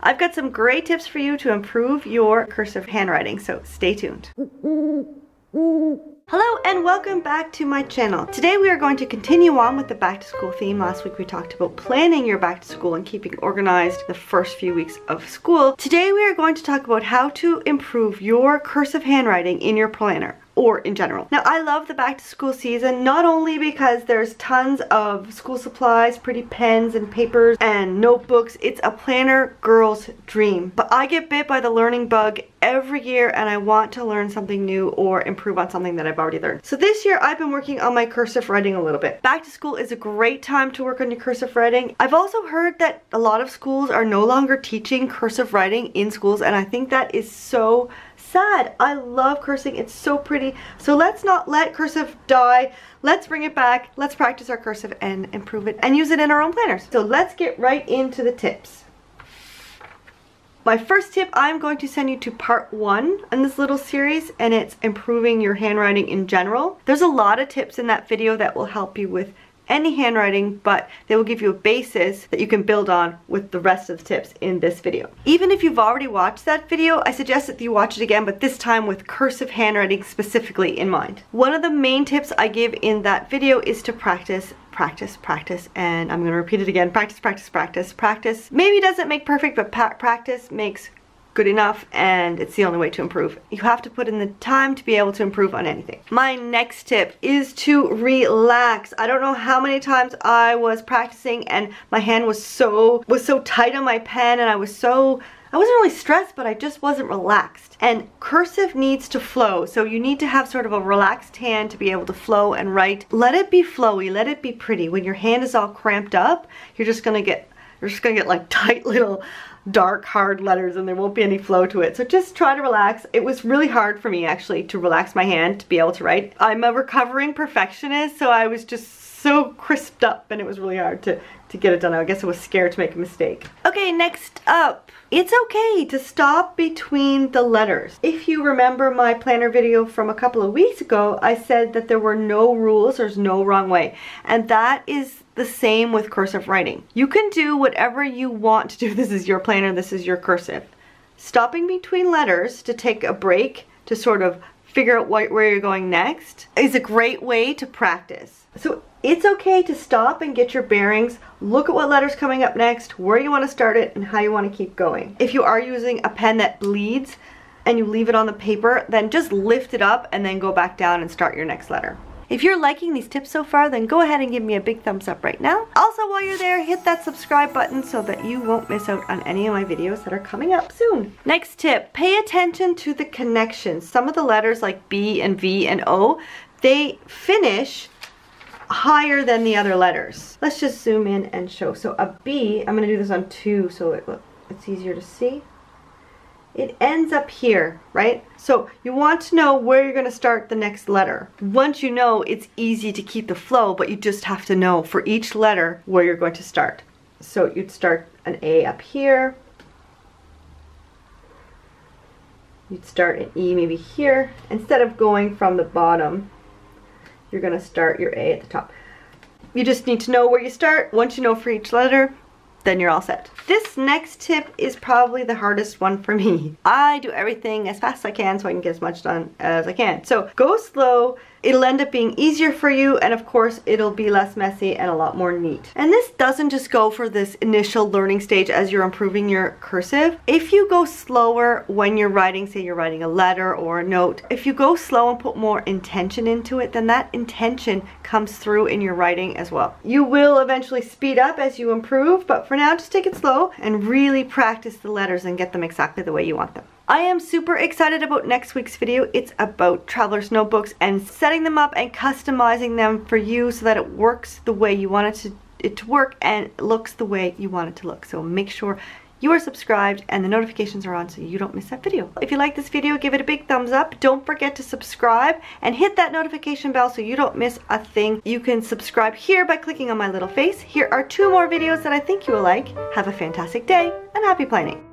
I've got some great tips for you to improve your cursive handwriting, so stay tuned. Hello and welcome back to my channel. Today we are going to continue on with the back to school theme. Last week we talked about planning your back to school and keeping organized the first few weeks of school. Today we are going to talk about how to improve your cursive handwriting in your planner, or in general. Now, I love the back to school season, not only because there's tons of school supplies, pretty pens and papers and notebooks. It's a planner girl's dream. But I get bit by the learning bug every year and I want to learn something new or improve on something that I've already learned. So this year I've been working on my cursive writing a little bit. Back to school is a great time to work on your cursive writing. I've also heard that a lot of schools are no longer teaching cursive writing in schools, and I think that is so sad. I love cursing, it's so pretty. So let's not let cursive die. Let's bring it back. Let's practice our cursive and improve it and use it in our own planners. So let's get right into the tips. My first tip, I'm going to send you to part 1 in this little series, and it's improving your handwriting in general. There's a lot of tips in that video that will help you with any handwriting, but they will give you a basis that you can build on with the rest of the tips in this video. Even if you've already watched that video, I suggest that you watch it again, but this time with cursive handwriting specifically in mind. One of the main tips I give in that video is to practice, and I'm going to repeat it again. Practice. Maybe doesn't make perfect, but practice makes good enough, and it's the only way to improve. You have to put in the time to be able to improve on anything. My next tip is to relax. I don't know how many times I was practicing and my hand was so tight on my pen, and I wasn't really stressed, but I just wasn't relaxed. And cursive needs to flow, so you need to have sort of a relaxed hand to be able to flow and write. Let it be flowy, let it be pretty. When your hand is all cramped up, you're just gonna get like tight little dark hard letters and there won't be any flow to it. So just try to relax. It was really hard for me actually to relax my hand to be able to write. I'm a recovering perfectionist, so I was just so crisped up and it was really hard to get it done. I guess I was scared to make a mistake. Okay, next up. It's okay to stop between the letters. If you remember my planner video from a couple of weeks ago, I said that there were no rules, there's no wrong way. And that is the same with cursive writing. You can do whatever you want to do. This is your planner, this is your cursive. Stopping between letters to take a break, to sort of figure out where you're going next, is a great way to practice. So it's okay to stop and get your bearings, look at what letter's coming up next, where you want to start it, and how you want to keep going. If you are using a pen that bleeds and you leave it on the paper, then just lift it up and then go back down and start your next letter. If you're liking these tips so far, then go ahead and give me a big thumbs up right now. Also, while you're there, hit that subscribe button so that you won't miss out on any of my videos that are coming up soon. Next tip, pay attention to the connections. Some of the letters like B and V and O, they finish higher than the other letters. Let's just zoom in and show. So a B, I'm going to do this on 2 so it's easier to see. It ends up here, right? So you want to know where you're going to start the next letter. Once you know, it's easy to keep the flow, but you just have to know for each letter where you're going to start. So you'd start an A up here. You'd start an E maybe here. Instead of going from the bottom, you're going to start your A at the top. You just need to know where you start. Once you know for each letter, then you're all set. This next tip is probably the hardest one for me. I do everything as fast as I can so I can get as much done as I can. So go slow. It'll end up being easier for you, and of course it'll be less messy and a lot more neat. And this doesn't just go for this initial learning stage as you're improving your cursive. If you go slower when you're writing, say you're writing a letter or a note, if you go slow and put more intention into it, then that intention comes through in your writing as well. You will eventually speed up as you improve, but for now just take it slow and really practice the letters and get them exactly the way you want them. I am super excited about next week's video. It's about traveler's notebooks and setting them up and customizing them for you so that it works the way you want it to work and looks the way you want it to look. So make sure you are subscribed and the notifications are on so you don't miss that video. If you like this video, give it a big thumbs up. Don't forget to subscribe and hit that notification bell so you don't miss a thing. You can subscribe here by clicking on my little face. Here are 2 more videos that I think you will like. Have a fantastic day and happy planning.